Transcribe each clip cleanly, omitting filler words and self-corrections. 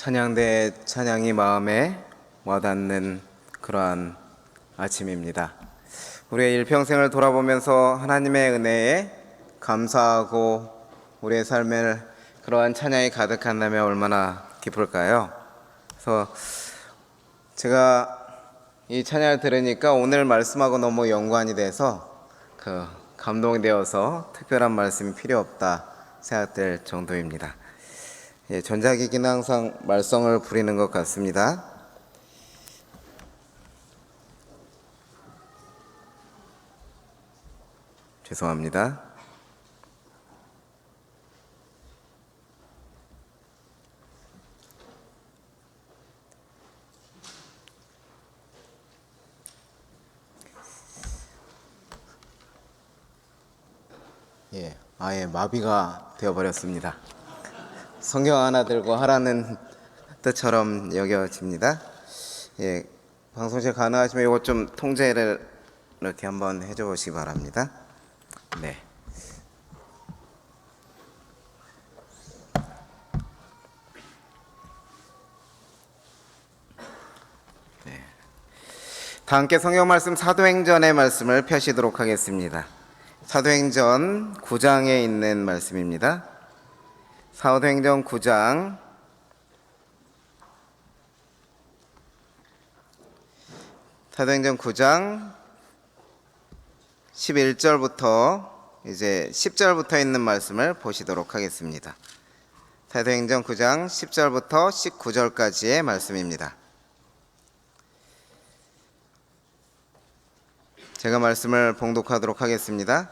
찬양대 찬양이 마음에 와닿는 그러한 아침입니다. 우리의 일평생을 돌아보면서 하나님의 은혜에 감사하고 우리의 삶을 그러한 찬양이 가득한다면 얼마나 기쁠까요? 그래서 제가 이 찬양을 들으니까 오늘 말씀하고 너무 연관이 돼서 감동이 되어서 특별한 말씀이 필요 없다 생각될 정도입니다. 전자기기는 항상 말썽을 부리는 것 같습니다. 죄송합니다. 아예 마비가 되어버렸습니다. 성경 하나 들고 하라는 뜻처럼 여겨집니다. 방송실 가능하시면 이거 좀 통제를 이렇게 한번 해줘 보시기 바랍니다. 네. 다 함께 성경 말씀 사도행전의 말씀을 펴시도록 하겠습니다. 사도행전 9장에 있는 말씀입니다. 사도행전 9장 11절부터 이제 10절부터 있는 말씀을 보시도록 하겠습니다. 사도행전 9장 10절부터 19절까지의 말씀입니다. 제가 말씀을 봉독하도록 하겠습니다.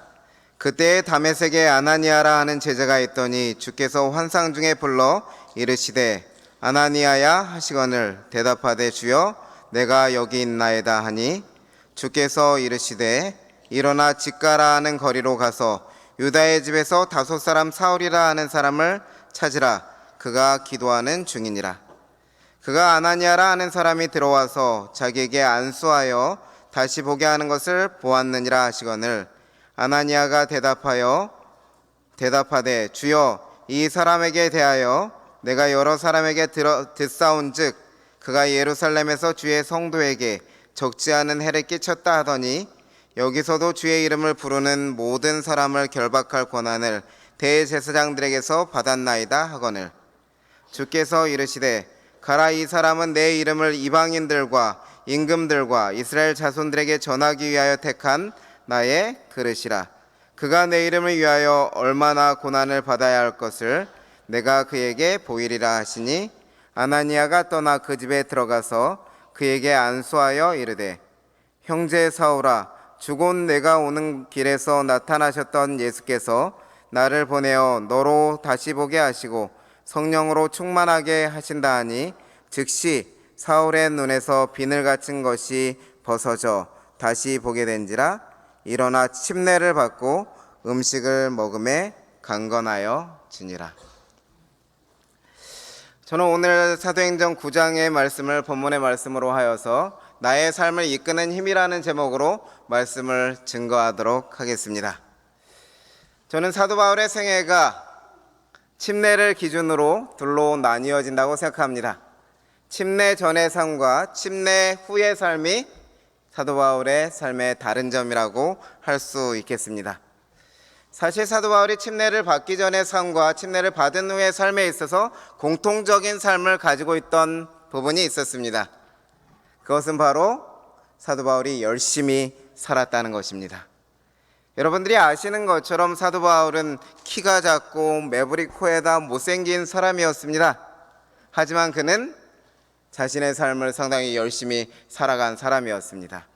그때에 다메섹에 아나니아라 하는 제자가 있더니 주께서 환상 중에 불러 이르시되 아나니아야 하시거늘 대답하되 주여 내가 여기 있나이다 하니 주께서 이르시되 일어나 직가라 하는 거리로 가서 유다의 집에서 다섯 사람 사울이라 하는 사람을 찾으라. 그가 기도하는 중이니라. 그가 아나니아라 하는 사람이 들어와서 자기에게 안수하여 다시 보게 하는 것을 보았느니라 하시거늘 아나니아가 대답하되 주여 이 사람에게 대하여 내가 여러 사람에게 듣사온즉 그가 예루살렘에서 주의 성도에게 적지 않은 해를 끼쳤다 하더니 여기서도 주의 이름을 부르는 모든 사람을 결박할 권한을 대제사장들에게서 받았나이다 하거늘 주께서 이르시되 가라. 이 사람은 내 이름을 이방인들과 임금들과 이스라엘 자손들에게 전하기 위하여 택한 나의 그릇이라. 그가 내 이름을 위하여 얼마나 고난을 받아야 할 것을 내가 그에게 보이리라 하시니 아나니아가 떠나 그 집에 들어가서 그에게 안수하여 이르되 형제 사울아 주곧 내가 오는 길에서 나타나셨던 예수께서 나를 보내어 너로 다시 보게 하시고 성령으로 충만하게 하신다 하니 즉시 사울의 눈에서 비늘 같은 것이 벗어져 다시 보게 된지라. 일어나 침례를 받고 음식을 먹음에 강건하여 지니라. 저는 오늘 사도행전 9장의 말씀을 본문의 말씀으로 하여서 나의 삶을 이끄는 힘이라는 제목으로 말씀을 증거하도록 하겠습니다. 저는 사도 바울의 생애가 침례를 기준으로 둘로 나뉘어진다고 생각합니다. 침례 전의 삶과 침례 후의 삶이 사도 바울의 삶의 다른 점이라고 할 수 있겠습니다. 사실 사도 바울이 침례를 받기 전의 삶과 침례를 받은 후의 삶에 있어서 공통적인 삶을 가지고 있던 부분이 있었습니다. 그것은 바로 사도 바울이 열심히 살았다는 것입니다. 여러분들이 아시는 것처럼 사도 바울은 키가 작고 매부리 코에다 못생긴 사람이었습니다. 하지만 그는 자신의 삶을 상당히 열심히 살아간 사람이었습니다.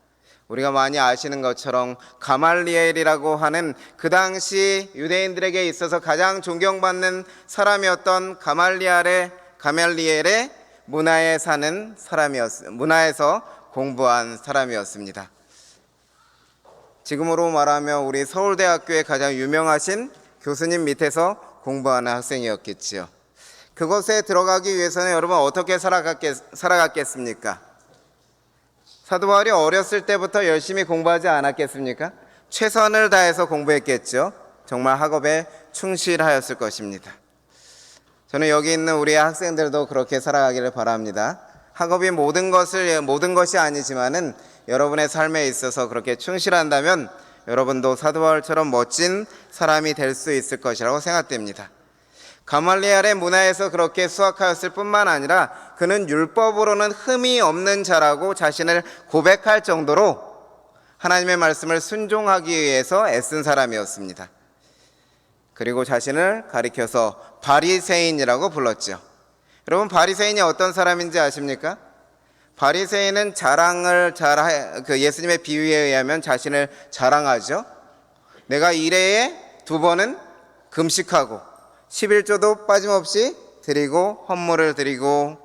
우리가 많이 아시는 것처럼 가말리엘이라고 하는 그 당시 유대인들에게 있어서 가장 존경받는 사람이었던 가말리엘의 문화에서 공부한 사람이었습니다. 지금으로 말하면 우리 서울대학교의 가장 유명하신 교수님 밑에서 공부하는 학생이었겠지요. 그곳에 들어가기 위해서는 여러분 어떻게 살아갔겠습니까? 사도 바울이 어렸을 때부터 열심히 공부하지 않았겠습니까? 최선을 다해서 공부했겠죠. 정말 학업에 충실하였을 것입니다. 저는 여기 있는 우리 학생들도 그렇게 살아가기를 바랍니다. 학업이 모든 것이 아니지만은 여러분의 삶에 있어서 그렇게 충실한다면 여러분도 사도 바울처럼 멋진 사람이 될 수 있을 것이라고 생각됩니다. 가말리엘의 문화에서 그렇게 수학하였을 뿐만 아니라 그는 율법으로는 흠이 없는 자라고 자신을 고백할 정도로 하나님의 말씀을 순종하기 위해서 애쓴 사람이었습니다. 그리고 자신을 가리켜서 바리새인이라고 불렀죠. 여러분, 바리새인이 어떤 사람인지 아십니까? 바리새인은 예수님의 비유에 의하면 자신을 자랑하죠. 내가 일해에 2번은 금식하고 11조도 빠짐없이 드리고 헌물을 드리고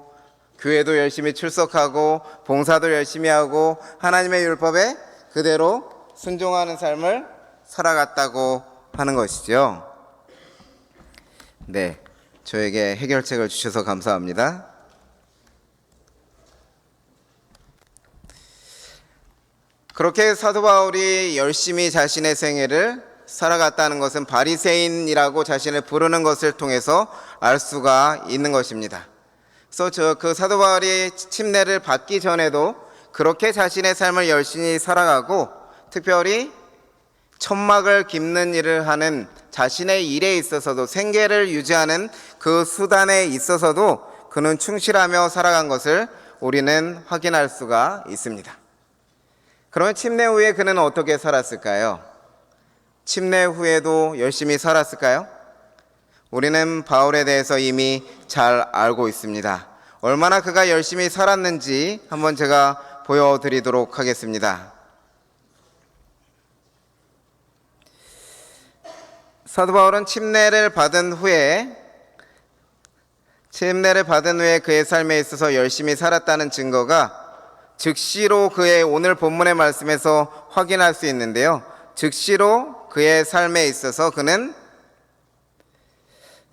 교회도 열심히 출석하고 봉사도 열심히 하고 하나님의 율법에 그대로 순종하는 삶을 살아갔다고 하는 것이죠. 네, 저에게 해결책을 주셔서 감사합니다. 그렇게 사도 바울이 열심히 자신의 생애를 살아갔다는 것은 바리새인이라고 자신을 부르는 것을 통해서 알 수가 있는 것입니다. 그래서 그 사도 바울이 침례를 받기 전에도 그렇게 자신의 삶을 열심히 살아가고 특별히 천막을 깁는 일을 하는 자신의 일에 있어서도 생계를 유지하는 그 수단에 있어서도 그는 충실하며 살아간 것을 우리는 확인할 수가 있습니다. 그러면 침례 후에 그는 어떻게 살았을까요? 침례 후에도 열심히 살았을까요? 우리는 바울에 대해서 이미 잘 알고 있습니다. 얼마나 그가 열심히 살았는지 한번 제가 보여드리도록 하겠습니다. 사도 바울은 침례를 받은 후에 그의 삶에 있어서 열심히 살았다는 증거가 즉시로 그의 오늘 본문의 말씀에서 확인할 수 있는데요. 즉시로 그의 삶에 있어서 그는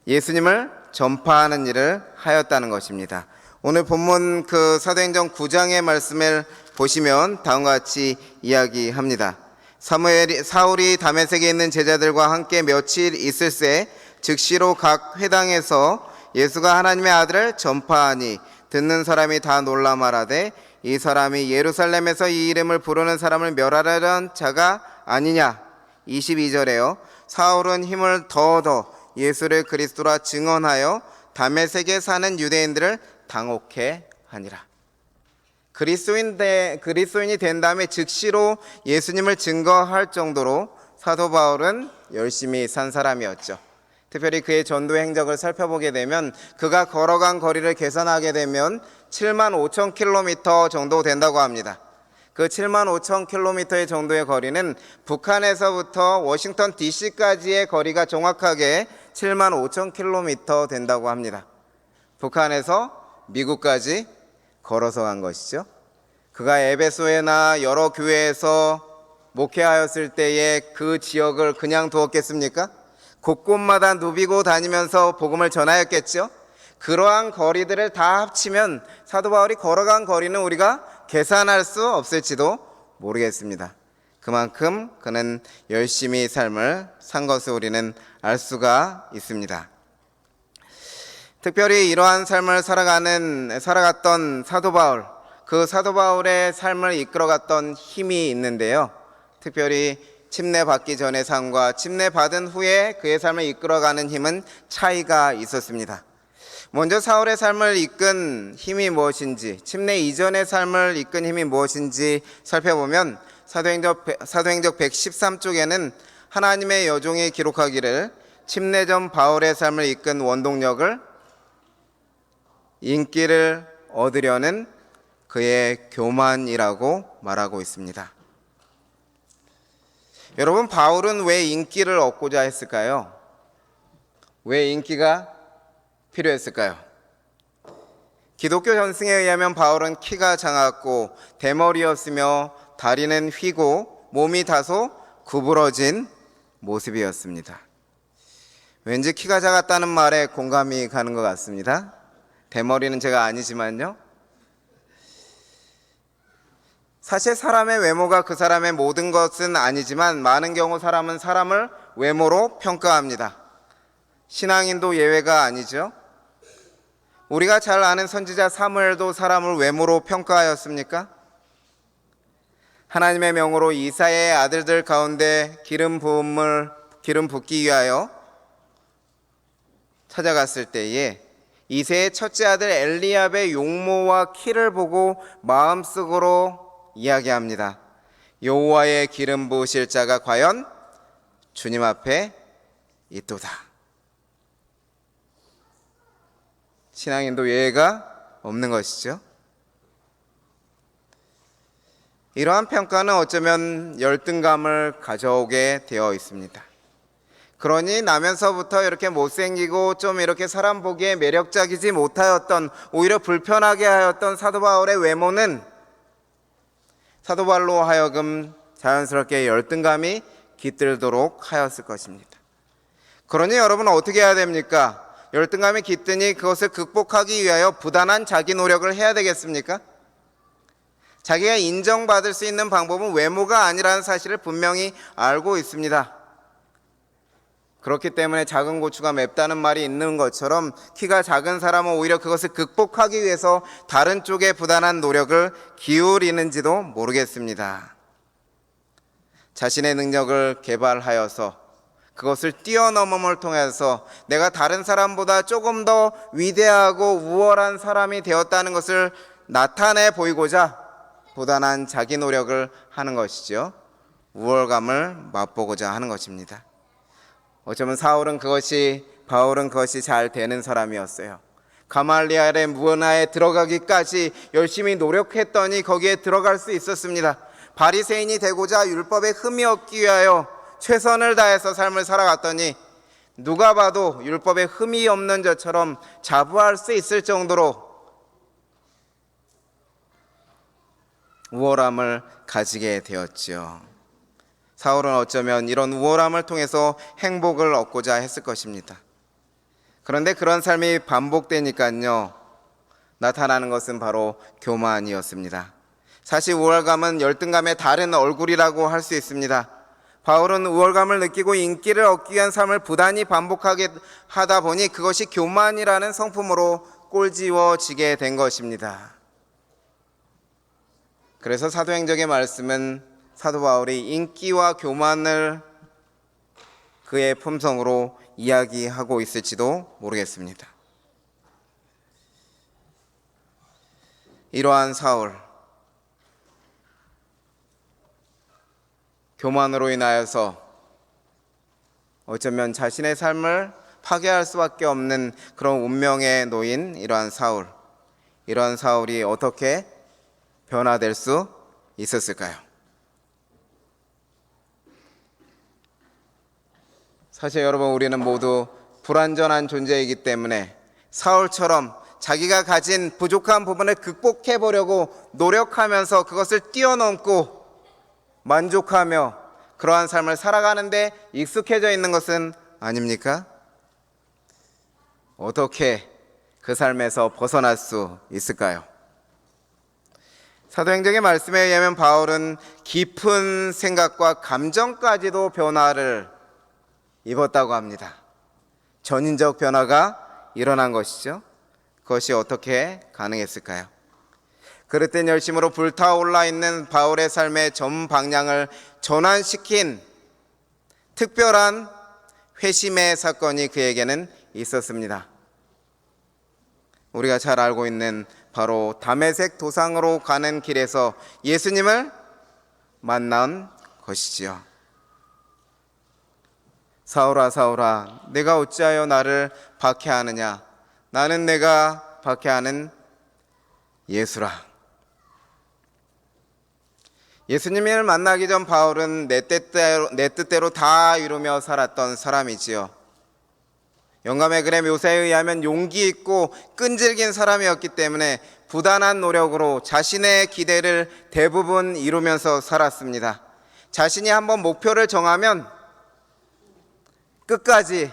예수님을 전파하는 일을 하였다는 것입니다. 오늘 본문 그 사도행전 9장의 말씀을 보시면 다음과 같이 이야기합니다. 사울이 다메섹에 있는 제자들과 함께 며칠 있을새 즉시로 각 회당에서 예수가 하나님의 아들을 전파하니 듣는 사람이 다 놀라 말하되 이 사람이 예루살렘에서 이 이름을 부르는 사람을 멸하려던 자가 아니냐. 22절에요. 사울은 힘을 더더 예수를 그리스도라 증언하여 다메섹에 사는 유대인들을 당혹해 하니라. 그리스도인이 된 다음에 즉시로 예수님을 증거할 정도로 사도 바울은 열심히 산 사람이었죠. 특별히 그의 전도 행적을 살펴보게 되면 그가 걸어간 거리를 계산하게 되면 7만 5천 킬로미터 정도 된다고 합니다. 그 7만 5천 킬로미터의 정도의 거리는 북한에서부터 워싱턴 DC까지의 거리가 정확하게 7만 5천 킬로미터 된다고 합니다. 북한에서 미국까지 걸어서 간 것이죠. 그가 에베소에나 여러 교회에서 목회하였을 때에 그 지역을 그냥 두었겠습니까? 곳곳마다 누비고 다니면서 복음을 전하였겠죠. 그러한 거리들을 다 합치면 사도 바울이 걸어간 거리는 우리가 계산할 수 없을지도 모르겠습니다. 그만큼 그는 열심히 삶을 산 것을 우리는 알 수가 있습니다. 특별히 이러한 삶을 살아갔던 사도 바울, 그 사도 바울의 삶을 이끌어갔던 힘이 있는데요. 특별히 침례 받기 전의 삶과 침례 받은 후에 그의 삶을 이끌어가는 힘은 차이가 있었습니다. 먼저 사울의 삶을 이끈 힘이 무엇인지, 침례 이전의 삶을 이끈 힘이 무엇인지 살펴보면 사도행적 113쪽에는 하나님의 여종이 기록하기를 침례 전 바울의 삶을 이끈 원동력을 인기를 얻으려는 그의 교만이라고 말하고 있습니다. 여러분, 바울은 왜 인기를 얻고자 했을까요? 왜 인기가 필요했을까요? 기독교 전승에 의하면 바울은 키가 작았고 대머리였으며 다리는 휘고 몸이 다소 구부러진 모습이었습니다. 왠지 키가 작았다는 말에 공감이 가는 것 같습니다. 대머리는 제가 아니지만요. 사실 사람의 외모가 그 사람의 모든 것은 아니지만 많은 경우 사람은 사람을 외모로 평가합니다. 신앙인도 예외가 아니죠. 우리가 잘 아는 선지자 사무엘도 사람을 외모로 평가하였습니까? 하나님의 명으로 이사야의 아들들 가운데 기름 붓기 위하여 찾아갔을 때에 이새의 첫째 아들 엘리압의 용모와 키를 보고 마음속으로 이야기합니다. 여호와의 기름 부으실 자가 과연 주님 앞에 있도다. 신앙인도 예외가 없는 것이죠. 이러한 평가는 어쩌면 열등감을 가져오게 되어 있습니다. 그러니 나면서부터 이렇게 못생기고 좀 이렇게 사람 보기에 매력적이지 못하였던, 오히려 불편하게 하였던 사도 바울의 외모는 사도 바울로 하여금 자연스럽게 열등감이 깃들도록 하였을 것입니다. 그러니 여러분은 어떻게 해야 됩니까? 열등감이 깃드니 그것을 극복하기 위하여 부단한 자기 노력을 해야 되겠습니까? 자기가 인정받을 수 있는 방법은 외모가 아니라는 사실을 분명히 알고 있습니다. 그렇기 때문에 작은 고추가 맵다는 말이 있는 것처럼 키가 작은 사람은 오히려 그것을 극복하기 위해서 다른 쪽에 부단한 노력을 기울이는지도 모르겠습니다. 자신의 능력을 개발하여서 그것을 뛰어넘음을 통해서 내가 다른 사람보다 조금 더 위대하고 우월한 사람이 되었다는 것을 나타내 보이고자 부단한 자기 노력을 하는 것이죠. 우월감을 맛보고자 하는 것입니다. 어쩌면 바울은 그것이 잘 되는 사람이었어요. 가말리엘의 문화에 들어가기까지 열심히 노력했더니 거기에 들어갈 수 있었습니다. 바리새인이 되고자 율법에 흠이 없기 위하여 최선을 다해서 삶을 살아갔더니 누가 봐도 율법에 흠이 없는 자처럼 자부할 수 있을 정도로 우월함을 가지게 되었죠. 사울은 어쩌면 이런 우월함을 통해서 행복을 얻고자 했을 것입니다. 그런데 그런 삶이 반복되니까요, 나타나는 것은 바로 교만이었습니다. 사실 우월감은 열등감의 다른 얼굴이라고 할 수 있습니다. 바울은 우월감을 느끼고 인기를 얻기 위한 삶을 부단히 반복하게 하다 보니 그것이 교만이라는 성품으로 꼴지워지게 된 것입니다. 그래서 사도행전의 말씀은 사도 바울이 인기와 교만을 그의 품성으로 이야기하고 있을지도 모르겠습니다. 이러한 사울, 교만으로 인하여서 어쩌면 자신의 삶을 파괴할 수밖에 없는 그런 운명에 놓인 이러한 사울이 어떻게 변화될 수 있었을까요? 사실 여러분, 우리는 모두 불완전한 존재이기 때문에 사울처럼 자기가 가진 부족한 부분을 극복해 보려고 노력하면서 그것을 뛰어넘고 만족하며 그러한 삶을 살아가는데 익숙해져 있는 것은 아닙니까? 어떻게 그 삶에서 벗어날 수 있을까요? 사도행전의 말씀에 의하면 바울은 깊은 생각과 감정까지도 변화를 입었다고 합니다. 전인적 변화가 일어난 것이죠. 그것이 어떻게 가능했을까요? 그릇된 열심으로 불타올라 있는 바울의 삶의 전 방향을 전환시킨 특별한 회심의 사건이 그에게는 있었습니다. 우리가 잘 알고 있는 바로 다메섹 도상으로 가는 길에서 예수님을 만난 것이지요. 사울아 사울아, 내가 어찌하여 나를 박해하느냐? 나는 내가 박해하는 예수라. 예수님을 만나기 전 바울은 내 뜻대로 다 이루며 살았던 사람이지요. 영감의 글의 묘사에 의하면 용기 있고 끈질긴 사람이었기 때문에 부단한 노력으로 자신의 기대를 대부분 이루면서 살았습니다. 자신이 한번 목표를 정하면 끝까지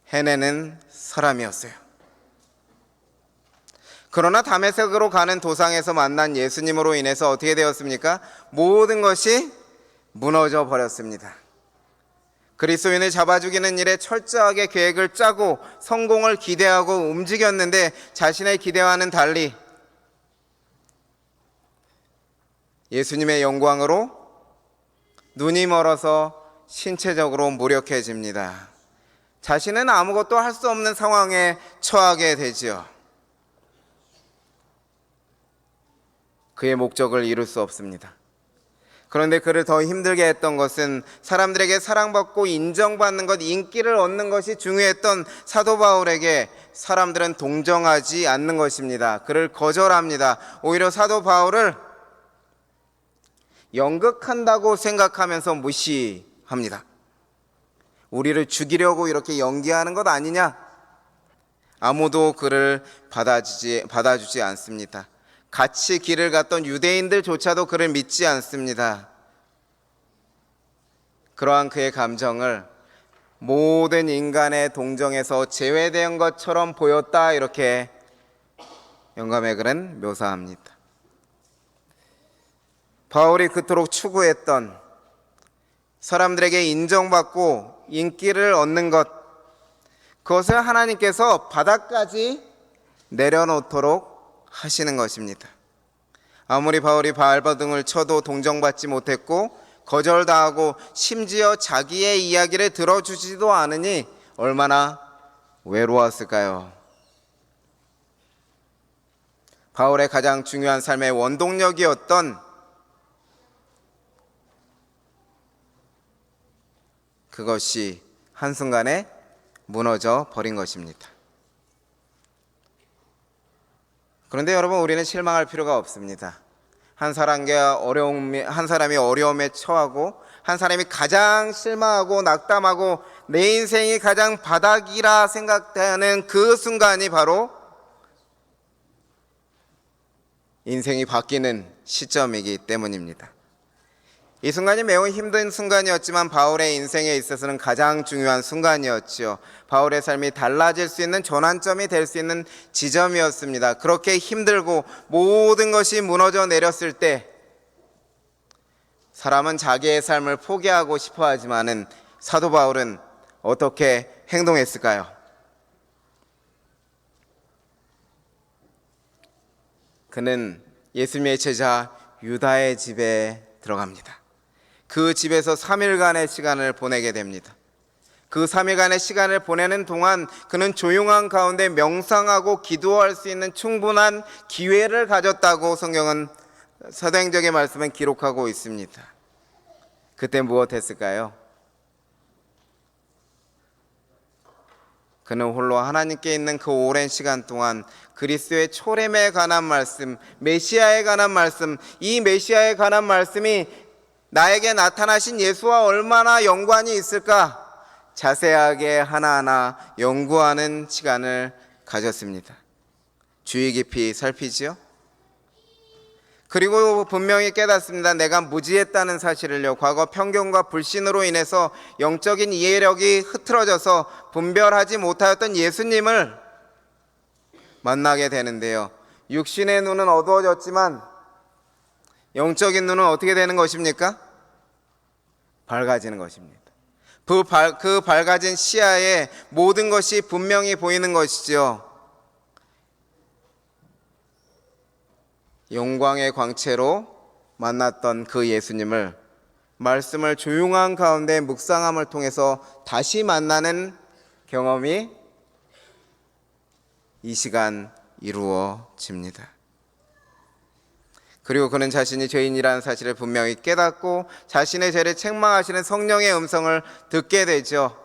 해내는 사람이었어요. 그러나 다메섹으로 가는 도상에서 만난 예수님으로 인해서 어떻게 되었습니까? 모든 것이 무너져 버렸습니다. 그리스도인을 잡아 죽이는 일에 철저하게 계획을 짜고 성공을 기대하고 움직였는데 자신의 기대와는 달리 예수님의 영광으로 눈이 멀어서 신체적으로 무력해집니다. 자신은 아무것도 할 수 없는 상황에 처하게 되지요. 그의 목적을 이룰 수 없습니다. 그런데 그를 더 힘들게 했던 것은 사람들에게 사랑받고 인정받는 것, 인기를 얻는 것이 중요했던 사도 바울에게 사람들은 동정하지 않는 것입니다. 그를 거절합니다. 오히려 사도 바울을 연극한다고 생각하면서 무시합니다. 우리를 죽이려고 이렇게 연기하는 것 아니냐? 아무도 그를 받아주지 않습니다. 같이 길을 갔던 유대인들조차도 그를 믿지 않습니다. 그러한 그의 감정을 모든 인간의 동정에서 제외된 것처럼 보였다, 이렇게 영감의 글은 묘사합니다. 바울이 그토록 추구했던 사람들에게 인정받고 인기를 얻는 것, 그것을 하나님께서 바닥까지 내려놓도록 하시는 것입니다. 아무리 바울이 발버둥을 쳐도 동정받지 못했고 거절당하고 심지어 자기의 이야기를 들어주지도 않으니 얼마나 외로웠을까요? 바울의 가장 중요한 삶의 원동력이었던 그것이 한순간에 무너져 버린 것입니다. 그런데 여러분, 우리는 실망할 필요가 없습니다. 한 사람이 어려움에 처하고 한 사람이 가장 실망하고 낙담하고 내 인생이 가장 바닥이라 생각되는 그 순간이 바로 인생이 바뀌는 시점이기 때문입니다. 이 순간이 매우 힘든 순간이었지만 바울의 인생에 있어서는 가장 중요한 순간이었지요. 바울의 삶이 달라질 수 있는 전환점이 될 수 있는 지점이었습니다. 그렇게 힘들고 모든 것이 무너져 내렸을 때 사람은 자기의 삶을 포기하고 싶어 하지만은 사도 바울은 어떻게 행동했을까요? 그는 예수님의 제자 유다의 집에 들어갑니다. 그 집에서 3일간의 시간을 보내게 됩니다. 그 3일간의 시간을 보내는 동안 그는 조용한 가운데 명상하고 기도할 수 있는 충분한 기회를 가졌다고 성경은, 사도행전의 말씀은 기록하고 있습니다. 그때 무엇했을까요? 그는 홀로 하나님께 있는 그 오랜 시간 동안 그리스도의 초림에 관한 말씀, 메시아에 관한 말씀, 이 메시아에 관한 말씀이 나에게 나타나신 예수와 얼마나 연관이 있을까 자세하게 하나하나 연구하는 시간을 가졌습니다. 주의 깊이 살피지요. 그리고 분명히 깨닫습니다. 내가 무지했다는 사실을요. 과거 편견과 불신으로 인해서 영적인 이해력이 흐트러져서 분별하지 못하였던 예수님을 만나게 되는데요. 육신의 눈은 어두워졌지만 영적인 눈은 어떻게 되는 것입니까? 밝아지는 것입니다. 그 밝아진 시야에 모든 것이 분명히 보이는 것이죠. 영광의 광채로 만났던 그 예수님을 말씀을 조용한 가운데 묵상함을 통해서 다시 만나는 경험이 이 시간 이루어집니다. 그리고 그는 자신이 죄인이라는 사실을 분명히 깨닫고 자신의 죄를 책망하시는 성령의 음성을 듣게 되죠.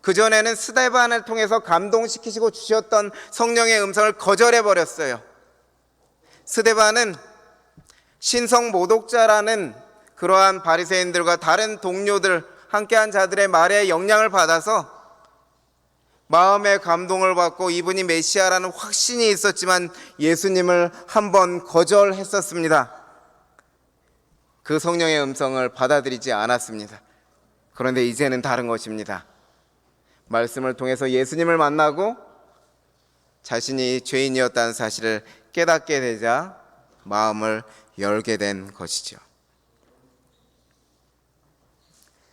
그전에는 스데반을 통해서 감동시키시고 주셨던 성령의 음성을 거절해버렸어요. 스데반은 신성 모독자라는 그러한 바리새인들과 다른 동료들, 함께한 자들의 말에 영향을 받아서 마음의 감동을 받고 이분이 메시아라는 확신이 있었지만 예수님을 한번 거절했었습니다. 그 성령의 음성을 받아들이지 않았습니다. 그런데 이제는 다른 것입니다. 말씀을 통해서 예수님을 만나고 자신이 죄인이었다는 사실을 깨닫게 되자 마음을 열게 된 것이죠.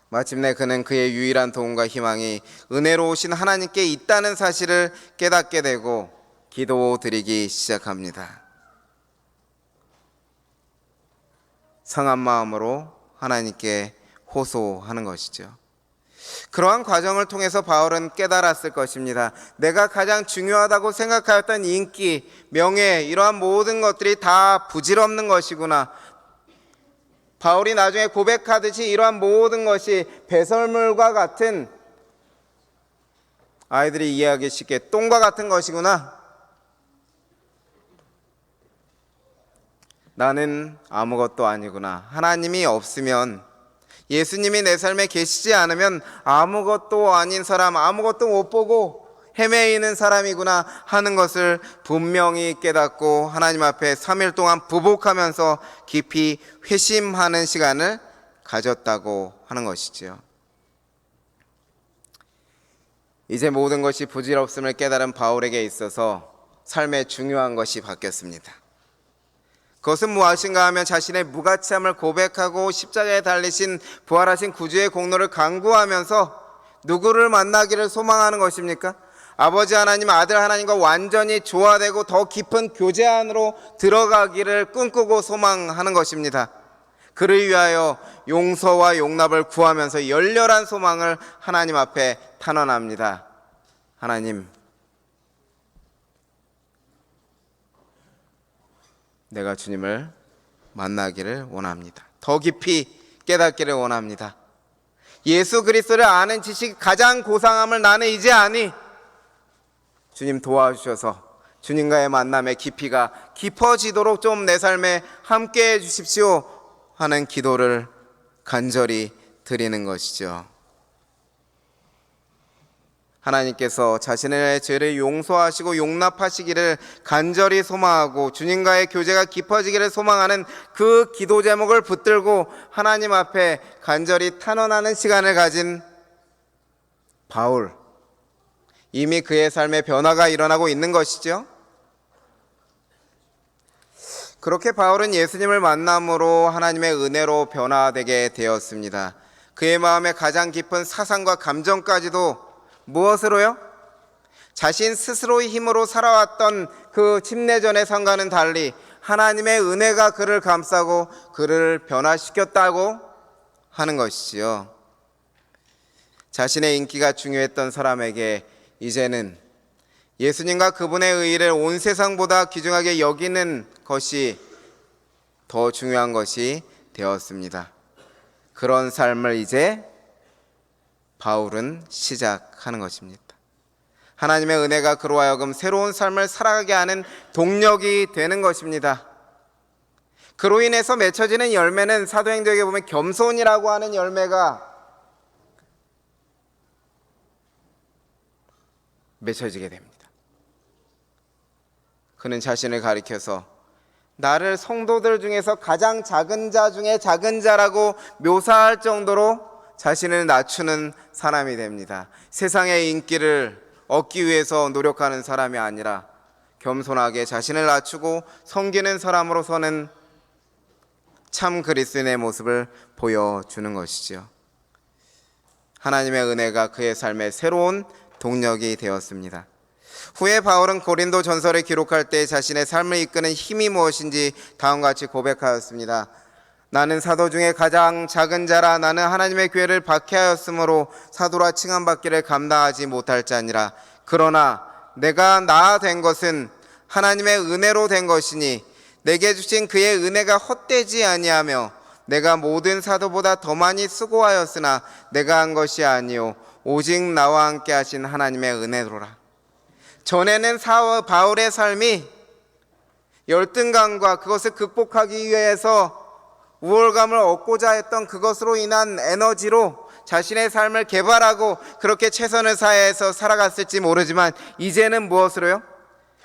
마침내 그는 그의 유일한 도움과 희망이 은혜로 오신 하나님께 있다는 사실을 깨닫게 되고 기도드리기 시작합니다. 상한 마음으로 하나님께 호소하는 것이죠. 그러한 과정을 통해서 바울은 깨달았을 것입니다. 내가 가장 중요하다고 생각하였던 인기, 명예, 이러한 모든 것들이 다 부질없는 것이구나. 바울이 나중에 고백하듯이 이러한 모든 것이 배설물과 같은, 아이들이 이해하기 쉽게 똥과 같은 것이구나. 나는 아무것도 아니구나. 하나님이 없으면, 예수님이 내 삶에 계시지 않으면 아무것도 아닌 사람, 아무것도 못 보고 헤매이는 사람이구나 하는 것을 분명히 깨닫고 하나님 앞에 3일 동안 부복하면서 깊이 회심하는 시간을 가졌다고 하는 것이지요. 이제 모든 것이 부질없음을 깨달은 바울에게 있어서 삶의 중요한 것이 바뀌었습니다. 그것은 무엇인가 하면 자신의 무가치함을 고백하고 십자가에 달리신 부활하신 구주의 공로를 간구하면서 누구를 만나기를 소망하는 것입니까? 아버지 하나님, 아들 하나님과 완전히 조화되고 더 깊은 교제 안으로 들어가기를 꿈꾸고 소망하는 것입니다. 그를 위하여 용서와 용납을 구하면서 열렬한 소망을 하나님 앞에 탄원합니다. 하나님, 내가 주님을 만나기를 원합니다. 더 깊이 깨닫기를 원합니다. 예수 그리스도를 아는 지식이 가장 고상함을 나는 이제 아니, 주님 도와주셔서 주님과의 만남의 깊이가 깊어지도록 좀 내 삶에 함께 해 주십시오 하는 기도를 간절히 드리는 것이죠. 하나님께서 자신의 죄를 용서하시고 용납하시기를 간절히 소망하고 주님과의 교제가 깊어지기를 소망하는 그 기도 제목을 붙들고 하나님 앞에 간절히 탄원하는 시간을 가진 바울, 이미 그의 삶에 변화가 일어나고 있는 것이죠. 그렇게 바울은 예수님을 만남으로 하나님의 은혜로 변화되게 되었습니다. 그의 마음의 가장 깊은 사상과 감정까지도 무엇으로요? 자신 스스로의 힘으로 살아왔던 그 침례전의 삶과는 달리 하나님의 은혜가 그를 감싸고 그를 변화시켰다고 하는 것이지요. 자신의 인기가 중요했던 사람에게 이제는 예수님과 그분의 의의를 온 세상보다 귀중하게 여기는 것이 더 중요한 것이 되었습니다. 그런 삶을 이제 바울은 시작하는 것입니다. 하나님의 은혜가 그로 하여금 새로운 삶을 살아가게 하는 동력이 되는 것입니다. 그로 인해서 맺혀지는 열매는 사도행전에 보면 겸손이라고 하는 열매가 맺혀지게 됩니다. 그는 자신을 가리켜서 나를 성도들 중에서 가장 작은 자 중에 작은 자라고 묘사할 정도로 자신을 낮추는 사람이 됩니다. 세상의 인기를 얻기 위해서 노력하는 사람이 아니라 겸손하게 자신을 낮추고 섬기는 사람으로서는 참 그리스도인의 모습을 보여주는 것이죠. 하나님의 은혜가 그의 삶에 새로운 동력이 되었습니다. 후에 바울은 고린도 전서를 기록할 때 자신의 삶을 이끄는 힘이 무엇인지 다음과 같이 고백하였습니다. 나는 사도 중에 가장 작은 자라. 나는 하나님의 교회를 박해하였으므로 사도라 칭함받기를 감당하지 못할 자니라. 그러나 내가 나 된 것은 하나님의 은혜로 된 것이니 내게 주신 그의 은혜가 헛되지 아니하며 내가 모든 사도보다 더 많이 수고하였으나 내가 한 것이 아니요 오직 나와 함께 하신 하나님의 은혜로라. 전에는 바울의 삶이 열등감과 그것을 극복하기 위해서 우월감을 얻고자 했던 그것으로 인한 에너지로 자신의 삶을 개발하고 그렇게 최선을 다해서 살아갔을지 모르지만 이제는 무엇으로요?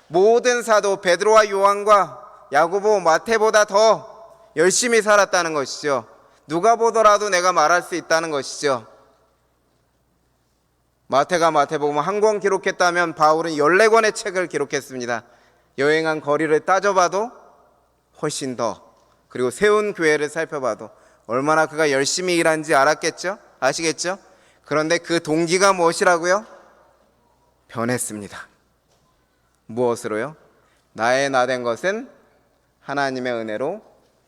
모든 사도 베드로와 요한과 야고보, 마태보다 더 열심히 살았다는 것이죠. 누가 보더라도 내가 말할 수 있다는 것이죠. 마태가 마태복음 한 권 기록했다면 바울은 14권의 책을 기록했습니다. 여행한 거리를 따져봐도 훨씬 더, 그리고 세운 교회를 살펴봐도 얼마나 그가 열심히 일한지 알았겠죠. 아시겠죠? 그런데 그 동기가 무엇이라고요? 변했습니다. 무엇으로요? 나의 나 된 것은 하나님의 은혜로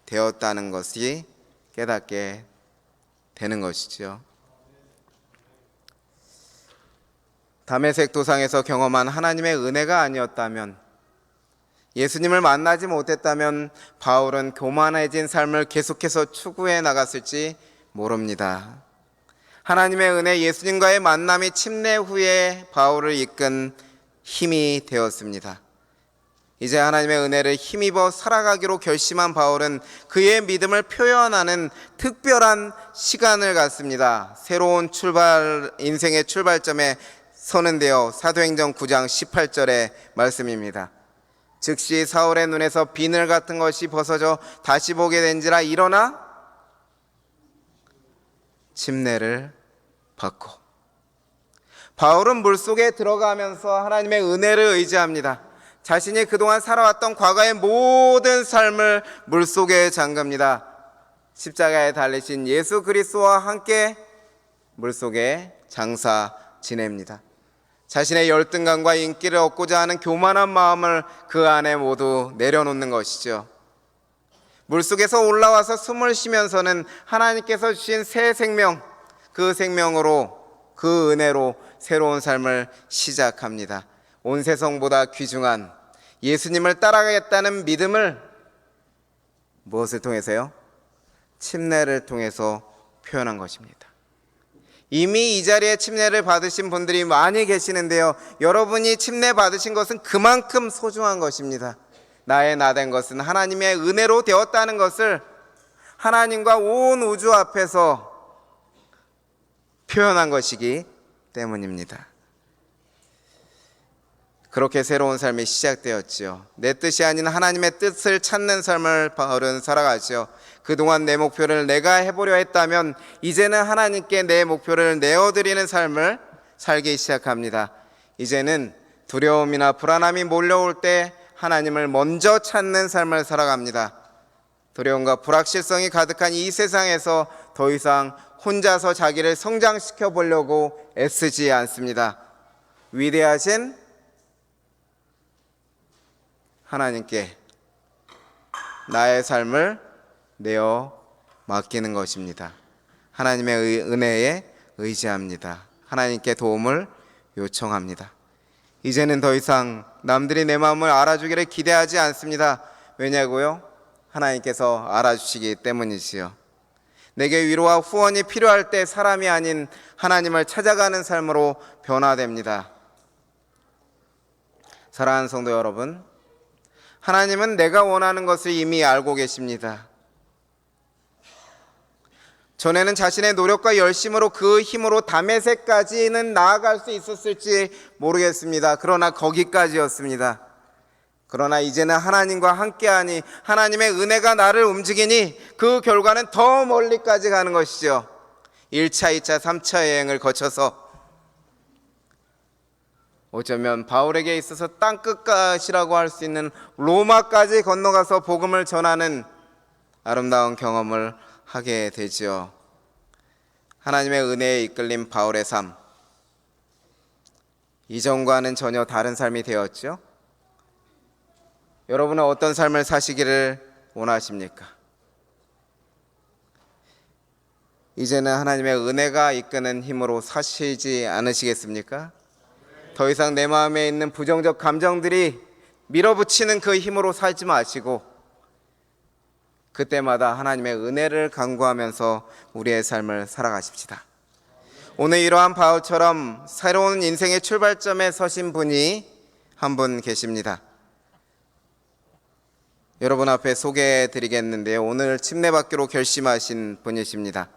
되었다는 것이 깨닫게 되는 것이죠. 다메섹 도상에서 경험한 하나님의 은혜가 아니었다면, 예수님을 만나지 못했다면 바울은 교만해진 삶을 계속해서 추구해 나갔을지 모릅니다. 하나님의 은혜, 예수님과의 만남이 침례 후에 바울을 이끈 힘이 되었습니다. 이제 하나님의 은혜를 힘입어 살아가기로 결심한 바울은 그의 믿음을 표현하는 특별한 시간을 갖습니다. 새로운 인생의 출발점에 서는데요. 사도행전 9장 18절의 말씀입니다. 즉시 사울의 눈에서 비늘 같은 것이 벗어져 다시 보게 된지라 일어나 침례를 받고. 바울은 물속에 들어가면서 하나님의 은혜를 의지합니다. 자신이 그동안 살아왔던 과거의 모든 삶을 물속에 잠깁니다. 십자가에 달리신 예수 그리스도와 함께 물속에 장사 지냅니다. 자신의 열등감과 인기를 얻고자 하는 교만한 마음을 그 안에 모두 내려놓는 것이죠. 물속에서 올라와서 숨을 쉬면서는 하나님께서 주신 새 생명, 그 생명으로, 그 은혜로 새로운 삶을 시작합니다. 온 세상보다 귀중한 예수님을 따라가겠다는 믿음을 무엇을 통해서요? 침례를 통해서 표현한 것입니다. 이미 이 자리에 침례를 받으신 분들이 많이 계시는데요, 여러분이 침례 받으신 것은 그만큼 소중한 것입니다. 나의 나 된 것은 하나님의 은혜로 되었다는 것을 하나님과 온 우주 앞에서 표현한 것이기 때문입니다. 그렇게 새로운 삶이 시작되었지요. 내 뜻이 아닌 하나님의 뜻을 찾는 삶을 바울은 살아가죠. 그동안 내 목표를 내가 해보려 했다면 이제는 하나님께 내 목표를 내어드리는 삶을 살기 시작합니다. 이제는 두려움이나 불안함이 몰려올 때 하나님을 먼저 찾는 삶을 살아갑니다. 두려움과 불확실성이 가득한 이 세상에서 더 이상 혼자서 자기를 성장시켜 보려고 애쓰지 않습니다. 위대하신 하나님께 나의 삶을 내어 맡기는 것입니다. 하나님의 은혜에 의지합니다. 하나님께 도움을 요청합니다. 이제는 더 이상 남들이 내 마음을 알아주기를 기대하지 않습니다. 왜냐고요? 하나님께서 알아주시기 때문이지요. 내게 위로와 후원이 필요할 때 사람이 아닌 하나님을 찾아가는 삶으로 변화됩니다. 사랑하는 성도 여러분, 하나님은 내가 원하는 것을 이미 알고 계십니다. 전에는 자신의 노력과 열심으로 그 힘으로 다메섹까지는 나아갈 수 있었을지 모르겠습니다. 그러나 거기까지였습니다. 그러나 이제는 하나님과 함께하니 하나님의 은혜가 나를 움직이니 그 결과는 더 멀리까지 가는 것이죠. 1차, 2차, 3차 여행을 거쳐서 어쩌면 바울에게 있어서 땅끝까지라고 할 수 있는 로마까지 건너가서 복음을 전하는 아름다운 경험을 하게 되죠. 하나님의 은혜에 이끌린 바울의 삶, 이전과는 전혀 다른 삶이 되었죠. 여러분은 어떤 삶을 사시기를 원하십니까? 이제는 하나님의 은혜가 이끄는 힘으로 사시지 않으시겠습니까? 더 이상 내 마음에 있는 부정적 감정들이 밀어붙이는 그 힘으로 살지 마시고 그때마다 하나님의 은혜를 간구하면서 우리의 삶을 살아가십시다. 오늘 이러한 바울처럼 새로운 인생의 출발점에 서신 분이 한 분 계십니다. 여러분 앞에 소개해 드리겠는데요, 오늘 침례받기로 결심하신 분이십니다.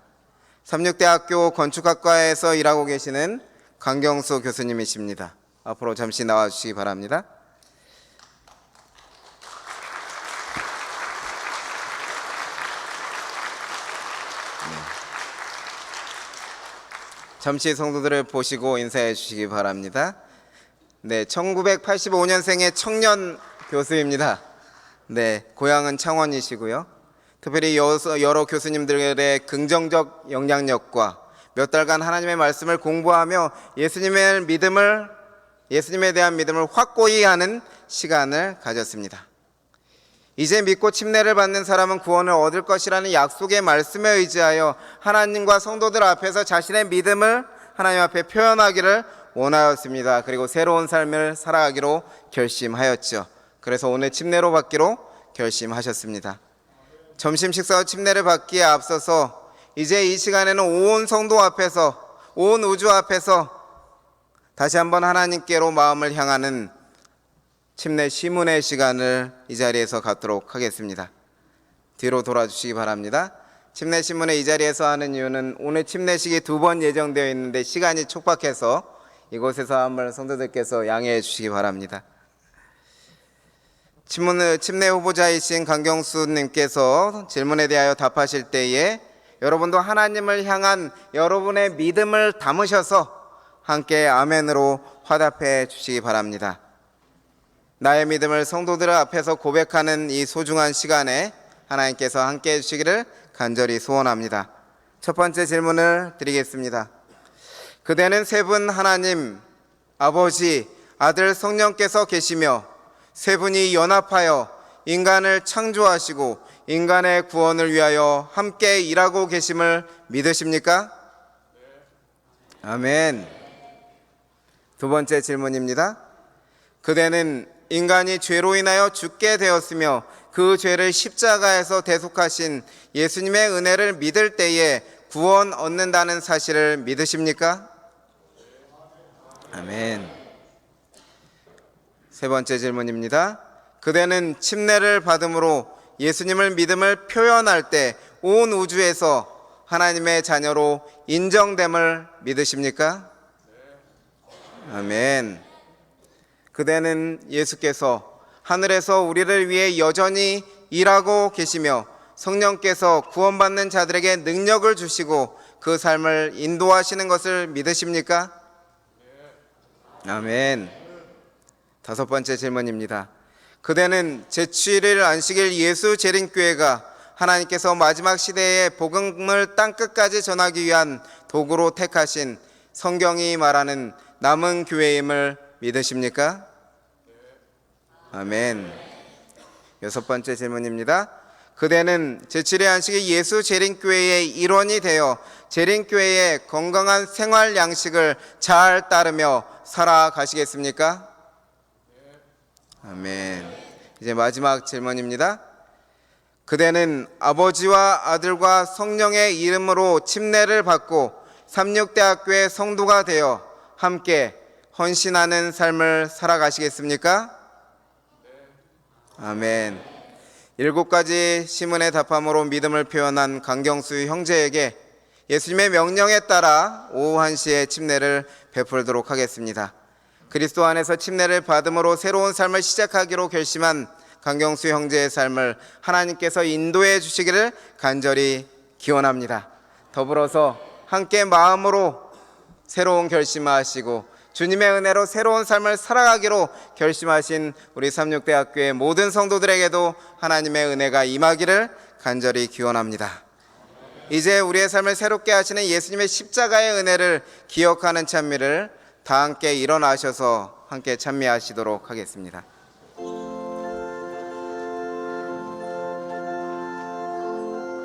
삼육대학교 건축학과에서 일하고 계시는 강경수 교수님이십니다. 앞으로 잠시 나와주시기 바랍니다. 잠시 성도들을 보시고 인사해 주시기 바랍니다. 네, 1985년생의 청년 교수입니다. 네, 고향은 창원이시고요. 특별히 여러 교수님들의 긍정적 영향력과 몇 달간 하나님의 말씀을 공부하며 예수님에 대한 믿음을 확고히 하는 시간을 가졌습니다. 이제 믿고 침례를 받는 사람은 구원을 얻을 것이라는 약속의 말씀에 의지하여 하나님과 성도들 앞에서 자신의 믿음을 하나님 앞에 표현하기를 원하였습니다. 그리고 새로운 삶을 살아가기로 결심하였죠. 그래서 오늘 침례로 받기로 결심하셨습니다. 점심 식사 후 침례를 받기에 앞서서 이제 이 시간에는 온 성도 앞에서, 온 우주 앞에서 다시 한번 하나님께로 마음을 향하는 침례 시문의 시간을 이 자리에서 갖도록 하겠습니다. 뒤로 돌아주시기 바랍니다. 침례 시문을 이 자리에서 하는 이유는 오늘 침례식이 2번 예정되어 있는데 시간이 촉박해서 이곳에서 한번 성도들께서 양해해 주시기 바랍니다. 침례 후보자이신 강경수님께서 질문에 대하여 답하실 때에 여러분도 하나님을 향한 여러분의 믿음을 담으셔서 함께 아멘으로 화답해 주시기 바랍니다. 나의 믿음을 성도들 앞에서 고백하는 이 소중한 시간에 하나님께서 함께 해주시기를 간절히 소원합니다. 첫 번째 질문을 드리겠습니다. 그대는 세 분 하나님, 아버지, 아들, 성령께서 계시며 세 분이 연합하여 인간을 창조하시고 인간의 구원을 위하여 함께 일하고 계심을 믿으십니까? 아멘. 두 번째 질문입니다. 그대는 인간이 죄로 인하여 죽게 되었으며 그 죄를 십자가에서 대속하신 예수님의 은혜를 믿을 때에 구원 얻는다는 사실을 믿으십니까? 아멘. 세 번째 질문입니다. 그대는 침례를 받음으로 예수님을 믿음을 표현할 때 온 우주에서 하나님의 자녀로 인정됨을 믿으십니까? 아멘. 그대는 예수께서 하늘에서 우리를 위해 여전히 일하고 계시며 성령께서 구원받는 자들에게 능력을 주시고 그 삶을 인도하시는 것을 믿으십니까? 아멘. 다섯 번째 질문입니다. 그대는 제7일 안식일 예수 재림교회가 하나님께서 마지막 시대에 복음을 땅끝까지 전하기 위한 도구로 택하신 성경이 말하는 남은 교회임을 믿으십니까? 아멘. 여섯 번째 질문입니다. 그대는 제7회 안식일 예수 재림교회의 일원이 되어 재림교회의 건강한 생활 양식을 잘 따르며 살아가시겠습니까? 아멘. 이제 마지막 질문입니다. 그대는 아버지와 아들과 성령의 이름으로 침례를 받고 삼육대학교의 성도가 되어 함께 헌신하는 삶을 살아가시겠습니까? 아멘. 7가지 시문의 답함으로 믿음을 표현한 강경수 형제에게 예수님의 명령에 따라 오후 1시에 침례를 베풀도록 하겠습니다. 그리스도 안에서 침례를 받음으로 새로운 삶을 시작하기로 결심한 강경수 형제의 삶을 하나님께서 인도해 주시기를 간절히 기원합니다. 더불어서 함께 마음으로 새로운 결심하시고 주님의 은혜로 새로운 삶을 살아가기로 결심하신 우리 삼육대학교의 모든 성도들에게도 하나님의 은혜가 임하기를 간절히 기원합니다. 이제 우리의 삶을 새롭게 하시는 예수님의 십자가의 은혜를 기억하는 찬미를 다 함께 일어나셔서 함께 찬미하시도록 하겠습니다.